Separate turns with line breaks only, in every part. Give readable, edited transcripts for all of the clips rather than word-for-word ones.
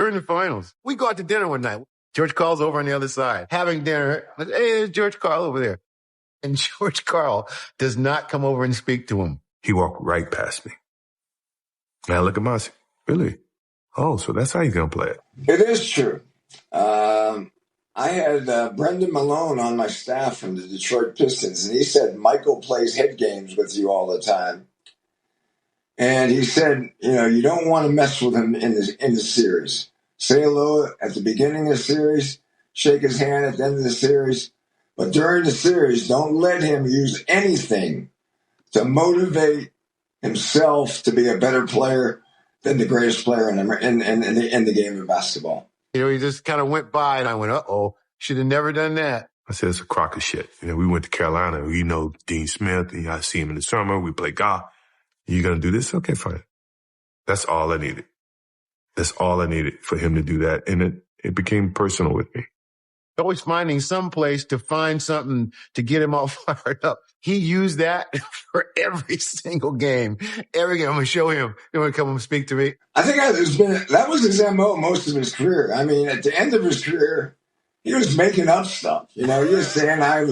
They're in the finals. We go out to dinner one night. George Karl's over on the other side, having dinner. Hey, there's George Karl over there. And George Karl does not come over and speak to him.
He walked right past me. And I look at Mossy. Really? Oh, so that's how he's going to play it.
It is true. I had Brendan Malone on my staff from the Detroit Pistons, and he said Michael plays head games with you all the time. And he said, you don't want to mess with him in the series. Say hello at the beginning of the series, shake his hand at the end of the series. But during the series, don't let him use anything to motivate himself to be a better player than the greatest player in the game of basketball.
He just kind of went by, and I went, uh-oh, should have never done that.
I said, it's a crock of shit. We went to Carolina. Dean Smith. I see him in the summer. We play golf. You going to do this? Okay, fine. That's all I needed. That's all I needed for him to do that. And it became personal with me.
Always finding some place to find something to get him all fired up. He used that for every single game. Every game. I'm going to show him. You want to come and speak to me?
I think that was his MO most of his career. I mean, at the end of his career, he was making up stuff. He was saying I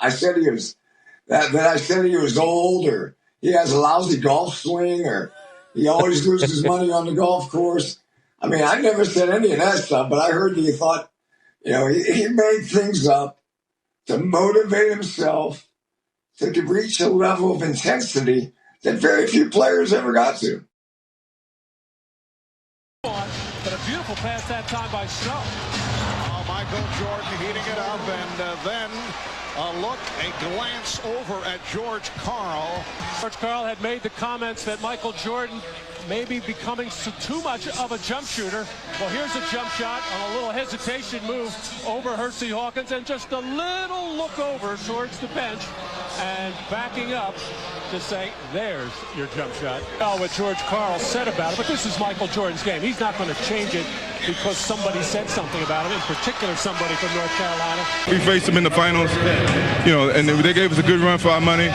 said he was old, or he has a lousy golf swing, or he always loses money on the golf course. I mean, I never said any of that stuff, but I heard he thought, he made things up to motivate himself to reach a level of intensity that very few players ever got to.
But a beautiful pass that time by Snow.
Oh, Michael Jordan heating it up, and then a glance over at George Karl.
George Karl had made the comments that Michael Jordan may be becoming too much of a jump shooter. Well, here's a jump shot on a little hesitation move over Hersey Hawkins, and just a little look over towards the bench and backing up to say, there's your jump shot. What George Karl said about it, but this is Michael Jordan's game. He's not going to change it because somebody said something about him, in particular somebody from North Carolina.
We faced them in the finals, and they gave us a good run for our money.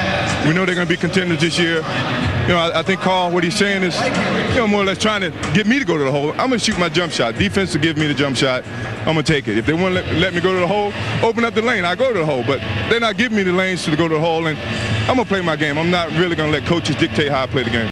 We know they're going to be contenders this year. I think Karl, what he's saying is, more or less trying to get me to go to the hole. I'm going to shoot my jump shot. Defense will give me the jump shot. I'm going to take it. If they want to let me go to the hole, open up the lane. I go to the hole. But they're not giving me the lanes to go to the hole, and I'm going to play my game. I'm not really going to let coaches dictate how I play the game.